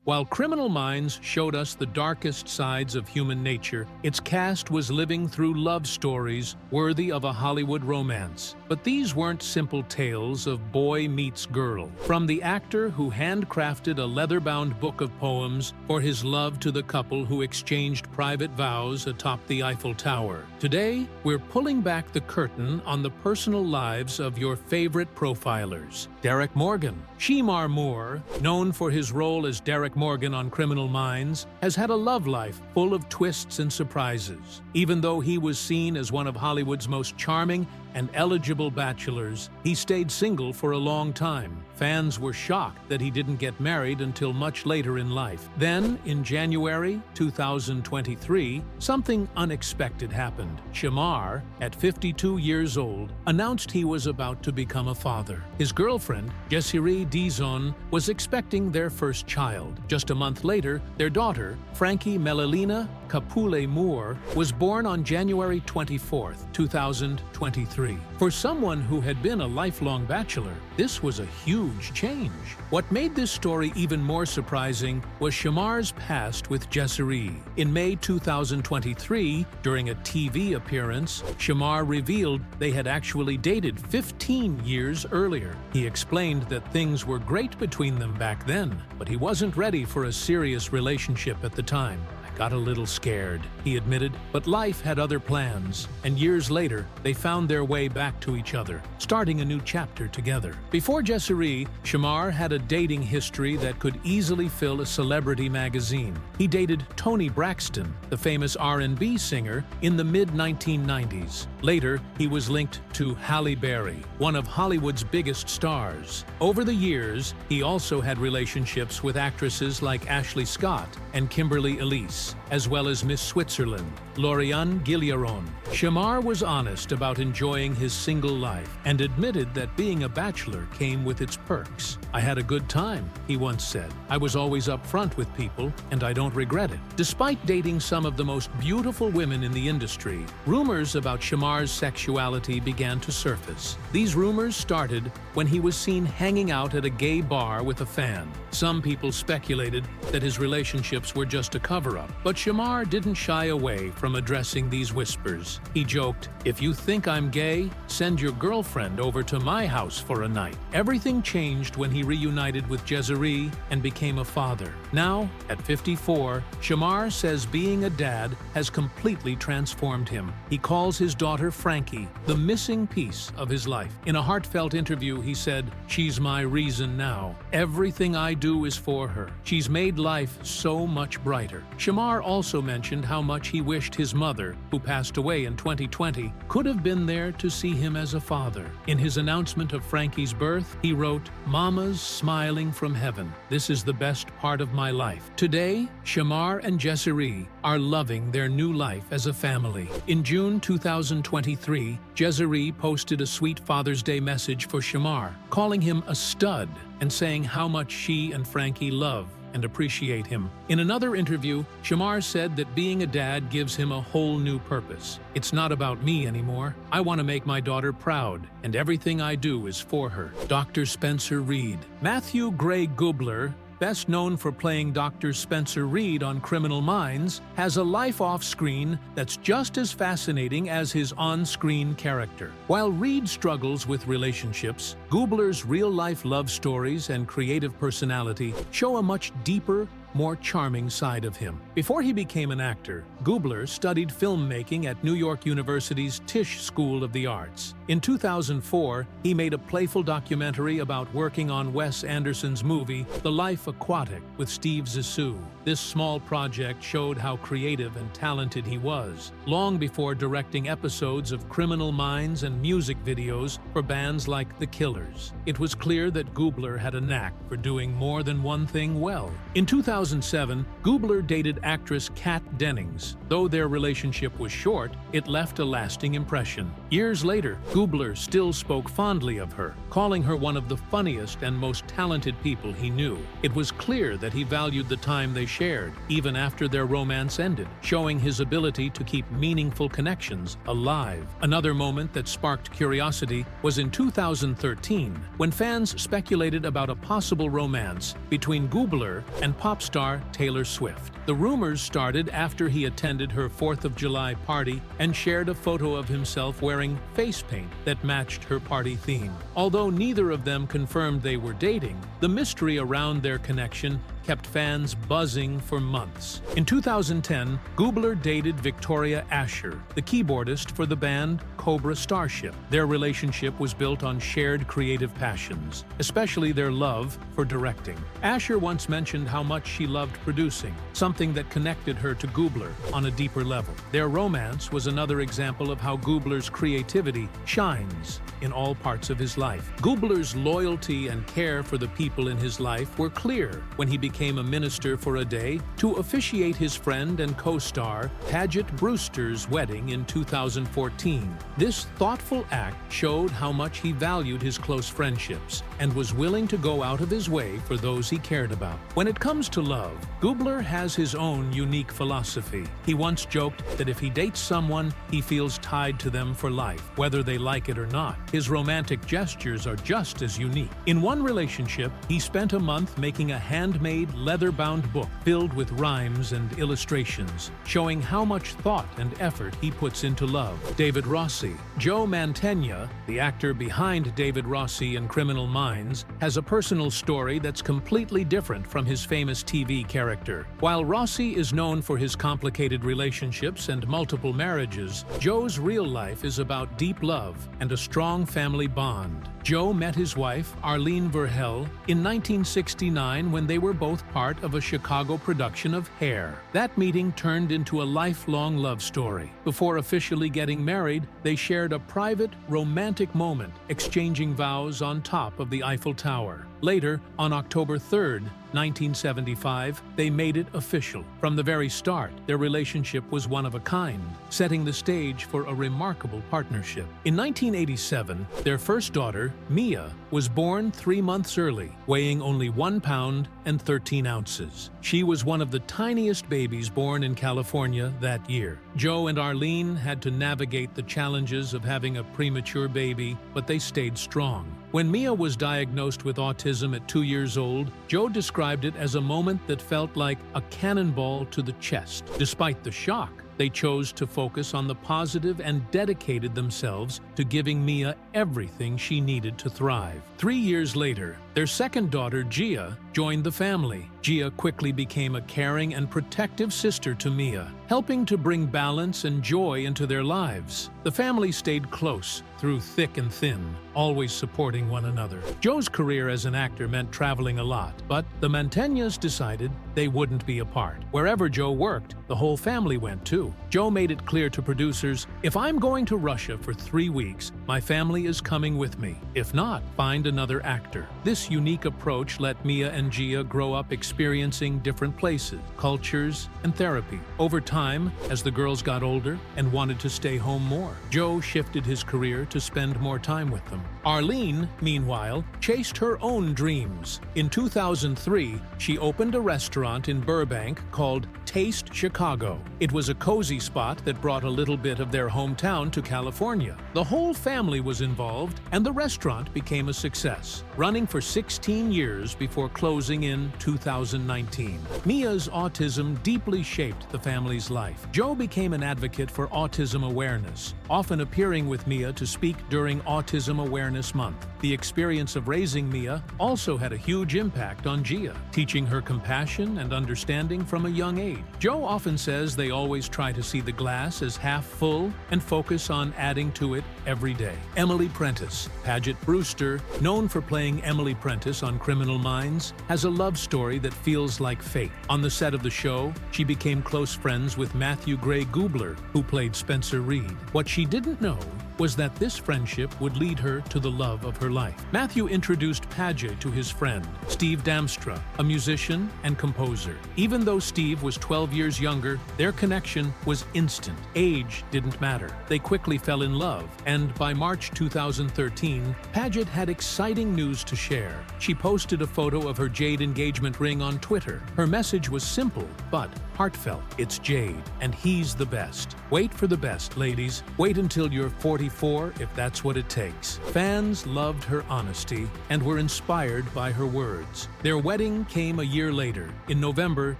While Criminal Minds showed us the darkest sides of human nature, its cast was living through love stories worthy of a Hollywood romance. But these weren't simple tales of boy meets girl. From the actor who handcrafted a leather-bound book of poems for his love to the couple who exchanged private vows atop the Eiffel Tower. Today, we're pulling back the curtain on the personal lives of your favorite profilers. Derek Morgan. Shemar Moore, known for his role as Derek Morgan on Criminal Minds, has had a love life full of twists and surprises. Even though he was seen as one of Hollywood's most charming and eligible bachelors, he stayed single for a long time. Fans were shocked that he didn't get married until much later in life. Then, in January 2023, something unexpected happened. Shemar, at 52 years old, announced he was about to become a father. His girlfriend, Desiree Dizon, was expecting their first child. Just a month later, their daughter, Frankie Melalina Kapule Moore, was born on January 24, 2023. For someone who had been a lifelong bachelor, this was a huge change. What made this story even more surprising was Shemar's past with Desiree. In May 2023, during a TV appearance, Shemar revealed they had actually dated 15 years earlier. He explained that things were great between them back then, but he wasn't ready for a serious relationship at the time. Got a little scared, he admitted, but life had other plans, and years later, they found their way back to each other, starting a new chapter together. Before Desiree, Shemar had a dating history that could easily fill a celebrity magazine. He dated Toni Braxton, the famous R&B singer, in the mid-1990s. Later, he was linked to Halle Berry, one of Hollywood's biggest stars. Over the years, he also had relationships with actresses like Ashley Scott and Kimberly Elise, as well as Miss Switzerland, Lauriane Guilloron. Shemar was honest about enjoying his single life and admitted that being a bachelor came with its perks. "I had a good time," he once said. "I was always upfront with people, and I don't regret it." Despite dating some of the most beautiful women in the industry, rumors about Shemar's sexuality began to surface. These rumors started when he was seen hanging out at a gay bar with a fan. Some people speculated that his relationships were just a cover-up, but Shemar didn't shy away from addressing these whispers. He joked, "If you think I'm gay, send your girlfriend over to my house for a night." Everything changed when he reunited with Desiree and became a father. Now, at 54, Shemar says being a dad has completely transformed him. He calls his daughter Frankie the missing piece of his life. In a heartfelt interview, he said, "She's my reason now. Everything I do is for her. She's made life so much brighter." Shemar also mentioned how much he wished his mother, who passed away in 2020, could have been there to see him as a father. In his announcement of Frankie's birth, he wrote, "Mama's smiling from heaven. This is the best part of my life." Today, Shemar and Desiree are loving their new life as a family. In June 2023, Desiree posted a sweet Father's Day message for Shemar, calling him a stud and saying how much she and Frankie love and appreciate him. In another interview, Shemar said that being a dad gives him a whole new purpose. "It's not about me anymore. I want to make my daughter proud, and everything I do is for her." Dr. Spencer Reid. Matthew Gray Gubler, best known for playing Dr. Spencer Reid on Criminal Minds, has a life off-screen that's just as fascinating as his on-screen character. While Reid struggles with relationships, Gubler's real-life love stories and creative personality show a much deeper, more charming side of him. Before he became an actor, Gubler studied filmmaking at New York University's Tisch School of the Arts. In 2004, he made a playful documentary about working on Wes Anderson's movie The Life Aquatic with Steve Zissou. This small project showed how creative and talented he was, long before directing episodes of Criminal Minds and music videos for bands like The Killers. It was clear that Gubler had a knack for doing more than one thing well. In 2007, Gubler dated actress Kat Dennings. Though their relationship was short, it left a lasting impression. Years later, Gubler still spoke fondly of her, calling her one of the funniest and most talented people he knew. It was clear that he valued the time they shared, even after their romance ended, showing his ability to keep meaningful connections alive. Another moment that sparked curiosity was in 2013, when fans speculated about a possible romance between Gubler and pop star star Taylor Swift. The rumors started after he attended her 4th of July party and shared a photo of himself wearing face paint that matched her party theme. Although neither of them confirmed they were dating, the mystery around their connection kept fans buzzing for months. In 2010, Gubler dated Victoria Asher, the keyboardist for the band Cobra Starship. Their relationship was built on shared creative passions, especially their love for directing. Asher once mentioned how much she loved producing, something that connected her to Gubler on a deeper level. Their romance was another example of how Gubler's creativity shines in all parts of his life. Gubler's loyalty and care for the people in his life were clear when he became a minister for a day to officiate his friend and co-star Paget Brewster's wedding in 2014. This thoughtful act showed how much he valued his close friendships and was willing to go out of his way for those he cared about. When it comes to love, Gubler has his own unique philosophy. He once joked that if he dates someone, he feels tied to them for life, whether they like it or not. His romantic gestures are just as unique. In one relationship, he spent a month making a handmade leather-bound book filled with rhymes and illustrations, showing how much thought and effort he puts into love. David Rossi. Joe Mantegna, the actor behind David Rossi and Criminal Minds, has a personal story that's completely different from his famous TV character. While Rossi is known for his complicated relationships and multiple marriages, Joe's real life is about deep love and a strong family bond. Joe met his wife, Arlene Verhel, in 1969 when they were both part of a Chicago production of Hair. That meeting turned into a lifelong love story. Before officially getting married, they shared a private, romantic moment, exchanging vows on top of the Eiffel Tower. Later, on October 3, 1975, they made it official. From the very start, their relationship was one of a kind, setting the stage for a remarkable partnership. In 1987, their first daughter, Mia, was born 3 months early, weighing only 1 pound and 13 ounces. She was one of the tiniest babies born in California that year. Joe and Arlene had to navigate the challenges of having a premature baby, but they stayed strong. When Mia was diagnosed with autism at 2 years old, Joe described it as a moment that felt like a cannonball to the chest. Despite the shock, they chose to focus on the positive and dedicated themselves to giving Mia everything she needed to thrive. 3 years later, their second daughter, Gia, joined the family. Gia quickly became a caring and protective sister to Mia, helping to bring balance and joy into their lives. The family stayed close through thick and thin, always supporting one another. Joe's career as an actor meant traveling a lot, but the Mantegnas decided they wouldn't be apart. Wherever Joe worked, the whole family went too. Joe made it clear to producers, "If I'm going to Russia for 3 weeks, my family is coming with me. If not, find another actor." This unique approach let Mia and Gia grow up experiencing different places, cultures, and therapy. Over time, as the girls got older and wanted to stay home more, Joe shifted his career to spend more time with them. Arlene, meanwhile, chased her own dreams. In 2003, she opened a restaurant in Burbank called Taste Chicago. It was a cozy spot that brought a little bit of their hometown to California. The whole family was involved, and the restaurant became a success, running for 16 years before closing in 2019. Mia's autism deeply shaped the family's life. Joe became an advocate for autism awareness, often appearing with Mia to speak during Autism Awareness Month. The experience of raising Mia also had a huge impact on Gia, teaching her compassion and understanding from a young age. Joe often says they always try to see the glass as half full and focus on adding to it every day. Emily Prentiss. Paget Brewster, known for playing Emily Prentiss on Criminal Minds, has a love story that feels like fate. On the set of the show, she became close friends with Matthew Gray Gubler, who played Spencer Reed. What she didn't know was that this friendship would lead her to the love of her life. Matthew introduced Paget to his friend, Steve Damstra, a musician and composer. Even though Steve was 12 years younger, their connection was instant. Age didn't matter. They quickly fell in love, and by March 2013, Paget had exciting news to share. She posted a photo of her jade engagement ring on Twitter. Her message was simple, but heartfelt. "It's Jade, and he's the best." Wait for the best, ladies. Wait until you're 40 24 if that's what it takes. Fans loved her honesty and were inspired by her words. Their wedding came a year later, in November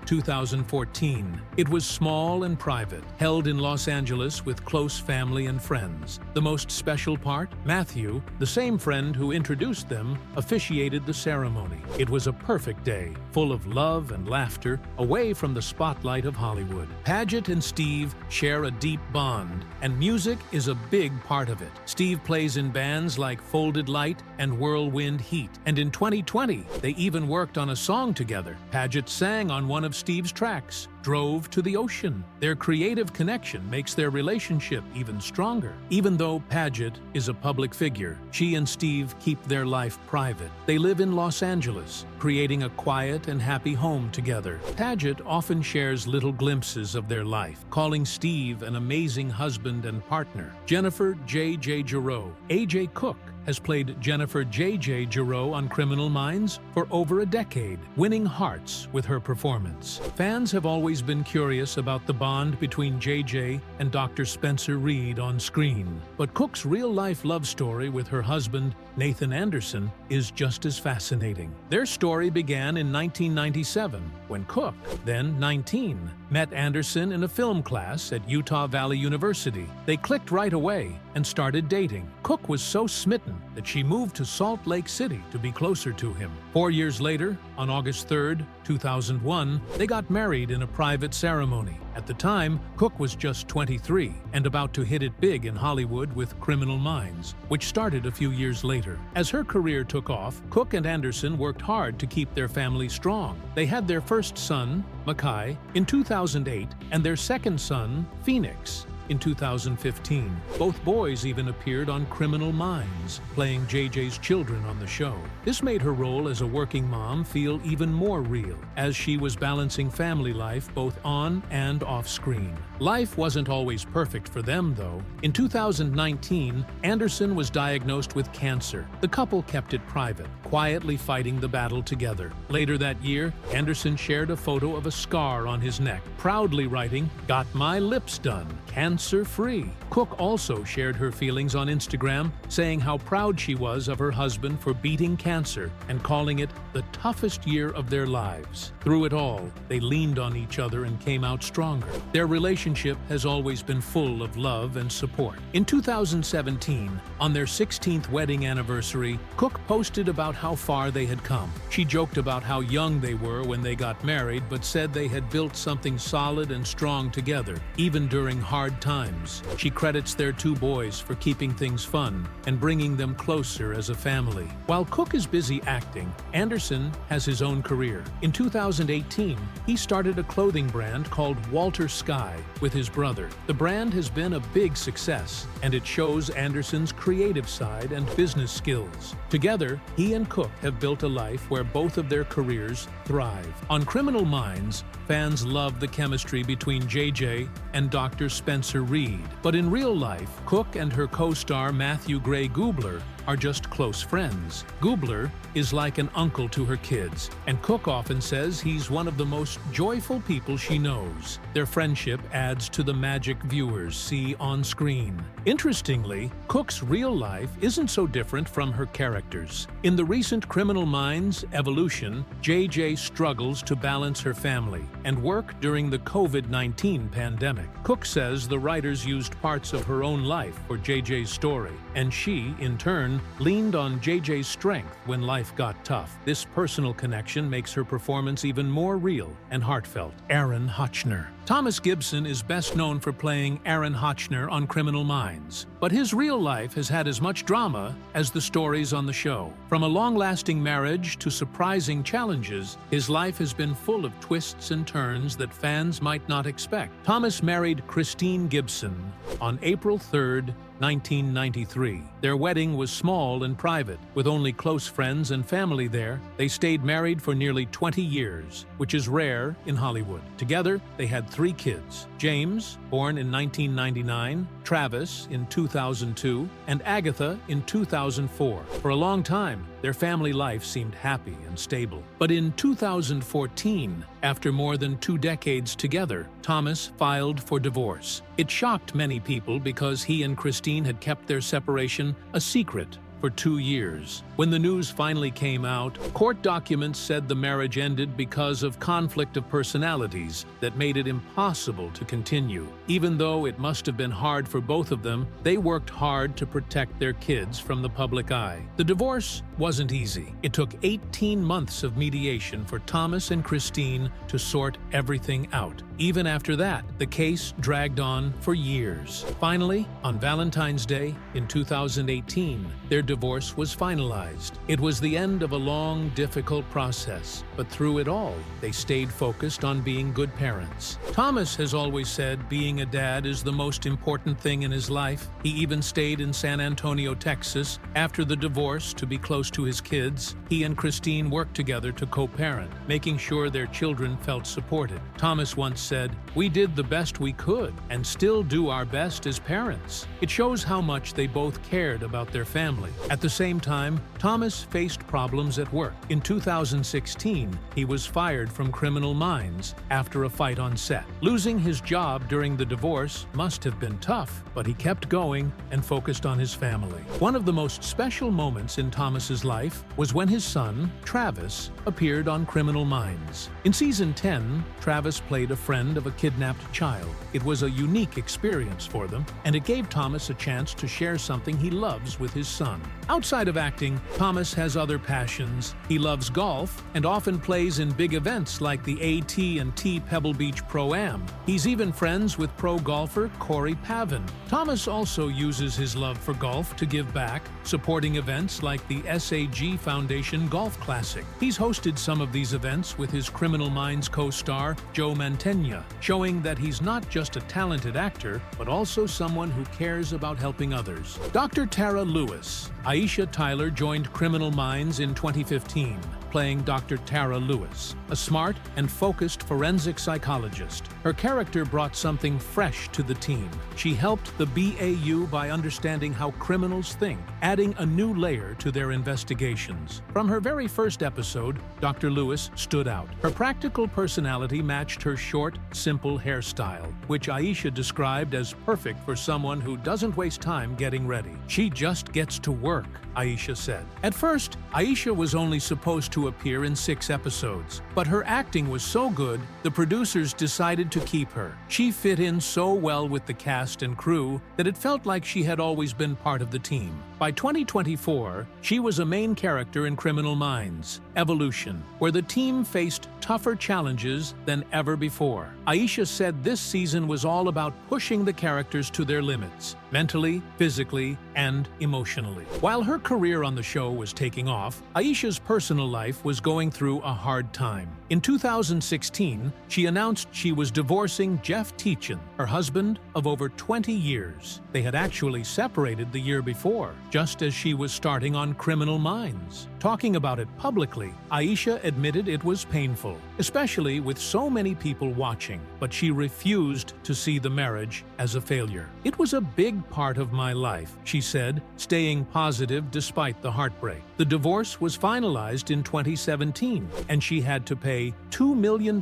2014. It was small and private, held in Los Angeles with close family and friends. The most special part? Matthew, the same friend who introduced them, officiated the ceremony. It was a perfect day, full of love and laughter, away from the spotlight of Hollywood. Paget and Steve share a deep bond, and music is a big part of it. Steve plays in bands like Folded Light and Whirlwind Heat, and in 2020, they even worked on a song together. Paget sang on one of Steve's tracks, Drove to the Ocean. Their creative connection makes their relationship even stronger. Even though Paget is a public figure, she and Steve keep their life private. They live in Los Angeles, creating a quiet and happy home together. Paget often shares little glimpses of their life, calling Steve an amazing husband and partner. Jennifer J.J. Giroux, A.J. Cook, has played Jennifer J.J. Giroux on Criminal Minds for over a decade, winning hearts with her performance. Fans have always been curious about the bond between J.J. and Dr. Spencer Reid on screen, but Cook's real-life love story with her husband, Nathan Anderson, is just as fascinating. Their story began in 1997, when Cook, then 19, met Anderson in a film class at Utah Valley University. They clicked right away and started dating. Cook was so smitten that she moved to Salt Lake City to be closer to him. 4 years later, on August 3, 2001, they got married in a private ceremony. At the time, Cook was just 23 and about to hit it big in Hollywood with Criminal Minds, which started a few years later. As her career took off, Cook and Anderson worked hard to keep their family strong. They had their first son, Mackay, in 2008, and their second son, Phoenix, in 2015. Both boys even appeared on Criminal Minds, playing JJ's children on the show. This made her role as a working mom feel even more real, as she was balancing family life both on and off screen. Life wasn't always perfect for them, though. In 2019, Anderson was diagnosed with cancer. The couple kept it private, quietly fighting the battle together. Later that year, Anderson shared a photo of a scar on his neck, proudly writing, "Got my lips done, cancer-free." Cook also shared her feelings on Instagram, saying how proud she was of her husband for beating cancer and calling it the toughest year of their lives. Through it all, they leaned on each other and came out stronger. Their relationship has always been full of love and support. In 2017, on their 16th wedding anniversary, Cook posted about how far they had come. She joked about how young they were when they got married, but said they had built something solid and strong together, even during hard times. She credits their two boys for keeping things fun and bringing them closer as a family. While Cook is busy acting, Anderson has his own career. In 2018, he started a clothing brand called Walter Sky with his brother. The brand has been a big success, and it shows Anderson's creative side and business skills. Together, he and Cook have built a life where both of their careers thrive. On Criminal Minds, fans love the chemistry between JJ and Dr. Spencer Reid. But in real life, Cook and her co-star Matthew Gray Gubler are just close friends. Gubler is like an uncle to her kids, and Cook often says he's one of the most joyful people she knows. Their friendship adds to the magic viewers see on screen. Interestingly, Cook's real life isn't so different from her characters. In the recent Criminal Minds Evolution, JJ struggles to balance her family and work during the COVID-19 pandemic. Cook says the writers used parts of her own life for JJ's story, and she, in turn, leaned on JJ's strength when life got tough. This personal connection makes her performance even more real and heartfelt. Aaron Hotchner. Thomas Gibson is best known for playing Aaron Hotchner on Criminal Minds, but his real life has had as much drama as the stories on the show. From a long-lasting marriage to surprising challenges, his life has been full of twists and turns that fans might not expect. Thomas married Christine Gibson on April 3, 1993. Their wedding was small and private, with only close friends and family there. They stayed married for nearly 20 years, which is rare in Hollywood. Together, they had 3 kids: James, born in 1999, Travis in 2002, and Agatha in 2004. For a long time, their family life seemed happy and stable. But in 2014, after more than 2 decades together, Thomas filed for divorce. It shocked many people because he and Christine Christine had kept their separation a secret for 2 years. When the news finally came out, court documents said the marriage ended because of conflict of personalities that made it impossible to continue. Even though it must have been hard for both of them, they worked hard to protect their kids from the public eye. The divorce wasn't easy. It took 18 months of mediation for Thomas and Christine to sort everything out. Even after that, the case dragged on for years. Finally, on Valentine's Day in 2018, their divorce was finalized. It was the end of a long, difficult process, but through it all, they stayed focused on being good parents. Thomas has always said being a dad is the most important thing in his life. He even stayed in San Antonio, Texas, after the divorce to be close to his kids. He and Christine worked together to co-parent, making sure their children felt supported. Thomas once said, "We did the best we could and still do our best as parents." It shows how much they both cared about their family. At the same time, Thomas faced problems at work. In 2016, he was fired from Criminal Minds after a fight on set. Losing his job during the divorce must have been tough, but he kept going and focused on his family. One of the most special moments in Thomas's life was when his son, Travis, appeared on Criminal Minds. In season 10, Travis played a friend of a kidnapped child. It was a unique experience for them, and it gave Thomas a chance to share something he loves with his son. Outside of acting, Thomas has other passions. He loves golf and often plays in big events like the AT&T Pebble Beach Pro-Am. He's even friends with pro golfer Corey Pavin. Thomas also uses his love for golf to give back, supporting events like the SAG Foundation Golf Classic. He's hosted some of these events with his Criminal Minds co-star Joe Mantegna, showing that he's not just a talented actor, but also someone who cares about helping others. Dr. Tara Lewis. Aisha Tyler joined Criminal Minds in 2015, playing Dr. Tara Lewis, a smart and focused forensic psychologist. Her character brought something fresh to the team. She helped the BAU by understanding how criminals think, adding a new layer to their investigations. From her very first episode, Dr. Lewis stood out. Her practical personality matched her short, simple hairstyle, which Aisha described as perfect for someone who doesn't waste time getting ready. "She just gets to work," Aisha said. At first, Aisha was only supposed to appear in 6 episodes, but her acting was so good, the producers decided to keep her. She fit in so well with the cast and crew that it felt like she had always been part of the team. By 2024, she was a main character in Criminal Minds: Evolution, where the team faced tougher challenges than ever before. Aisha said this season was all about pushing the characters to their limits, mentally, physically, and emotionally. While her career on the show was taking off, Aisha's personal life was going through a hard time. In 2016, she announced she was divorcing Jeff Teachin, her husband of over 20 years. They had actually separated the year before, just as she was starting on Criminal Minds. Talking about it publicly, Aisha admitted it was painful, especially with so many people watching, but she refused to see the marriage as a failure. "It was a big part of my life," she said, staying positive despite the heartbreak. The divorce was finalized in 2017, and she had to pay $2 million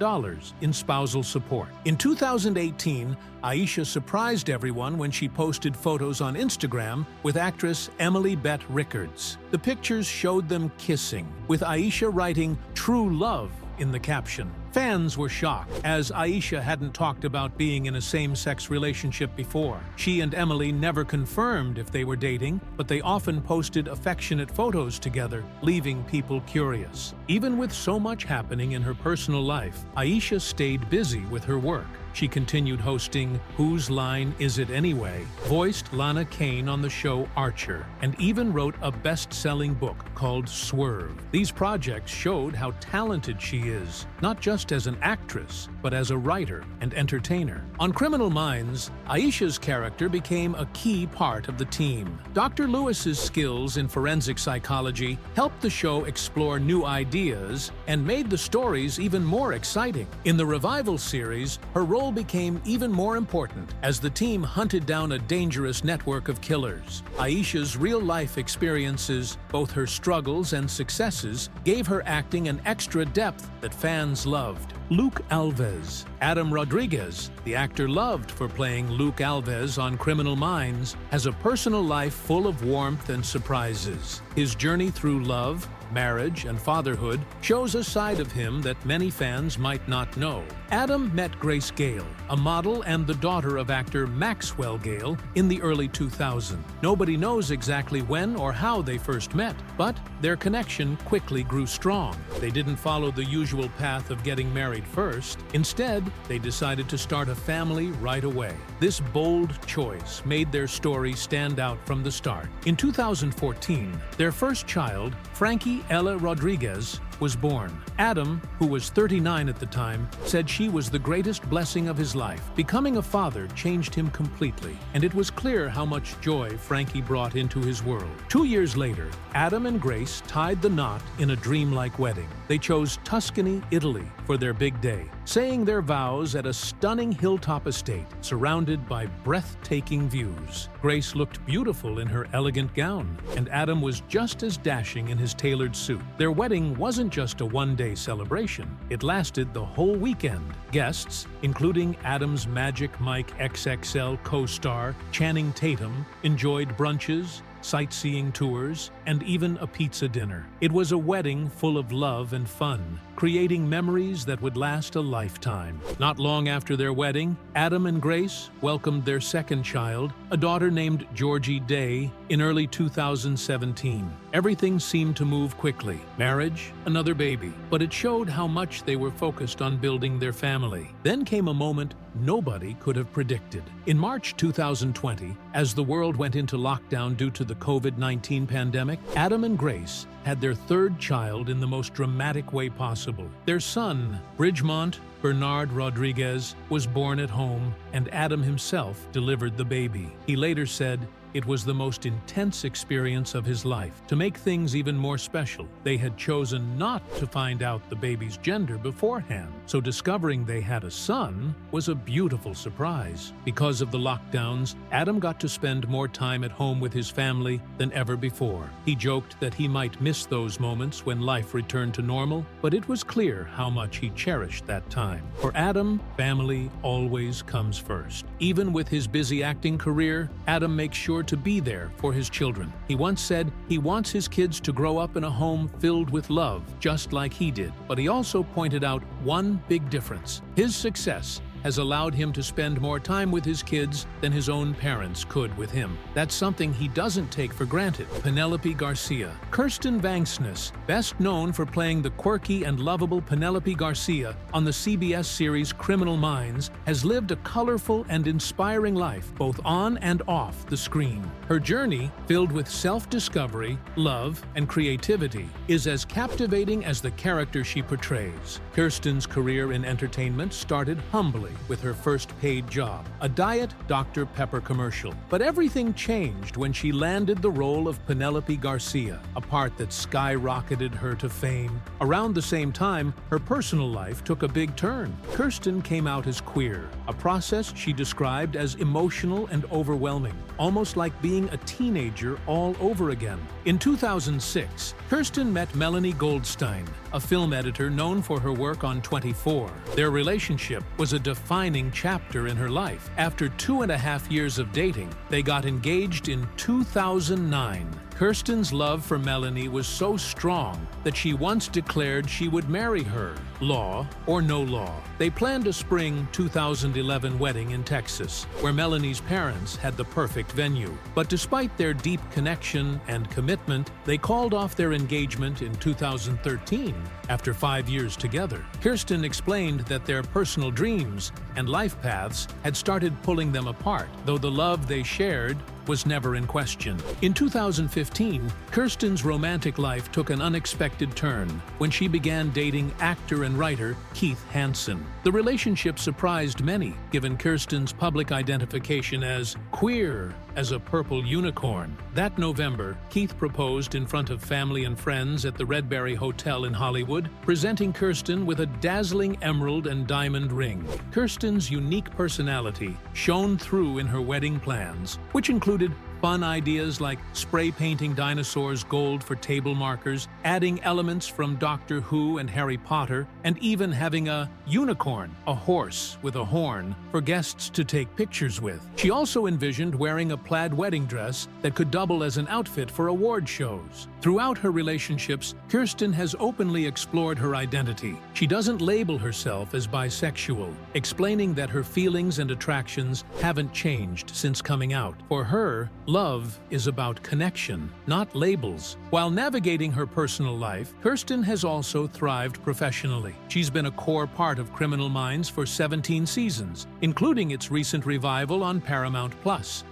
in spousal support. In 2018, Aisha surprised everyone when she posted photos on Instagram with actress Emily Bett Rickards. The pictures showed them kissing, with Aisha writing "True Love" in the caption. Fans were shocked, as Aisha hadn't talked about being in a same-sex relationship before. She and Emily never confirmed if they were dating, but they often posted affectionate photos together, leaving people curious. Even with so much happening in her personal life, Aisha stayed busy with her work. She continued hosting Whose Line Is It Anyway?, voiced Lana Kane on the show Archer, and even wrote a best-selling book called Swerve. These projects showed how talented she is, not just as an actress, but as a writer and entertainer. On Criminal Minds, Aisha's character became a key part of the team. Dr. Lewis's skills in forensic psychology helped the show explore new ideas and made the stories even more exciting. In the revival series, her role became even more important as the team hunted down a dangerous network of killers. Aisha's real-life experiences, both her struggles and successes, gave her acting an extra depth that fans loved. Luke Alves. Adam Rodriguez, the actor loved for playing Luke Alves on Criminal Minds, has a personal life full of warmth and surprises. His journey through love, marriage, and fatherhood shows a side of him that many fans might not know. Adam met Grace Gale, a model and the daughter of actor Maxwell Gale, in the early 2000s. Nobody knows exactly when or how they first met, but their connection quickly grew strong. They didn't follow the usual path of getting married first. Instead, they decided to start a family right away. This bold choice made their story stand out from the start. In 2014, their first child, Frankie Ella Rodriguez, was born. Adam, who was 39 at the time, said she was the greatest blessing of his life. Becoming a father changed him completely, and it was clear how much joy Frankie brought into his world. 2 years later, Adam and Grace tied the knot in a dreamlike wedding. They chose Tuscany, Italy, for their big day, saying their vows at a stunning hilltop estate surrounded by breathtaking views. Grace looked beautiful in her elegant gown, and Adam was just as dashing in his tailored suit. Their wedding wasn't just a one-day celebration. It lasted the whole weekend. Guests, including Adam's Magic Mike XXL co-star Channing Tatum, enjoyed brunches, sightseeing tours, and even a pizza dinner. It was a wedding full of love and fun, creating memories that would last a lifetime. Not long after their wedding, Adam and Grace welcomed their second child, a daughter named Georgie Day, in early 2017. Everything seemed to move quickly. Marriage, another baby. But it showed how much they were focused on building their family. Then came a moment nobody could have predicted. In March 2020, as the world went into lockdown due to the COVID-19 pandemic, Adam and Grace had their third child in the most dramatic way possible. Their son, Bridgemont Bernard Rodriguez, was born at home, and Adam himself delivered the baby. He later said, "It was the most intense experience of his life. To make things even more special, they had chosen not to find out the baby's gender beforehand, so discovering they had a son was a beautiful surprise. Because of the lockdowns, Adam got to spend more time at home with his family than ever before. He joked that he might miss those moments when life returned to normal, but it was clear how much he cherished that time. For Adam, family always comes first. Even with his busy acting career, Adam makes sure to be there for his children. He once said he wants his kids to grow up in a home filled with love, just like he did. But he also pointed out one big difference. His success has allowed him to spend more time with his kids than his own parents could with him. That's something he doesn't take for granted. Penelope Garcia. Kirsten Vangsness, best known for playing the quirky and lovable Penelope Garcia on the CBS series Criminal Minds, has lived a colorful and inspiring life both on and off the screen. Her journey, filled with self-discovery, love, and creativity, is as captivating as the character she portrays. Kirsten's career in entertainment started humbly with her first paid job, a Diet Dr. Pepper commercial. But everything changed when she landed the role of Penelope Garcia, a part that skyrocketed her to fame. Around the same time, her personal life took a big turn. Kirsten came out as queer, a process she described as emotional and overwhelming, almost like being a teenager all over again. In 2006, Kirsten met Melanie Goldstein, a film editor known for her work on 24. Their relationship was a defining chapter in her life. After 2.5 years of dating, they got engaged in 2009. Kirsten's love for Melanie was so strong that she once declared she would marry her, law or no law. They planned a spring 2011 wedding in Texas, where Melanie's parents had the perfect venue. But despite their deep connection and commitment, they called off their engagement in 2013 after 5 years together. Kirsten explained that their personal dreams and life paths had started pulling them apart, though the love they shared was never in question. In 2015, Kirsten's romantic life took an unexpected turn when she began dating actor and writer Keith Hansen. The relationship surprised many, given Kirsten's public identification as queer as a purple unicorn. That November, Keith proposed in front of family and friends at the Redberry Hotel in Hollywood, presenting Kirsten with a dazzling emerald and diamond ring. Kirsten's unique personality shone through in her wedding plans, which included Fun ideas like spray painting dinosaurs gold for table markers, adding elements from Doctor Who and Harry Potter, and even having a unicorn, a horse with a horn, for guests to take pictures with. She also envisioned wearing a plaid wedding dress that could double as an outfit for award shows. Throughout her relationships, Kirsten has openly explored her identity. She doesn't label herself as bisexual, explaining that her feelings and attractions haven't changed since coming out. For her, love is about connection, not labels. While navigating her personal life, Kirsten has also thrived professionally. She's been a core part of Criminal Minds for 17 seasons, including its recent revival on Paramount+.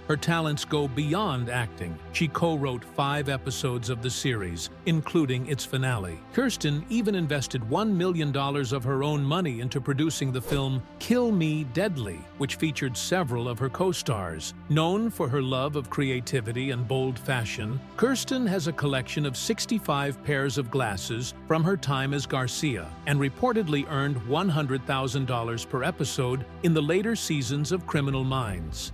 Her talents go beyond acting. She co-wrote 5 episodes of the series, including its finale. Kirsten even invested $1 million of her own money into producing the film Kill Me Deadly, which featured several of her co-stars. Known for her love of creativity and bold fashion, Kirsten has a collection of 65 pairs of glasses from her time as Garcia and reportedly earned $100,000 per episode in the later seasons of Criminal Minds.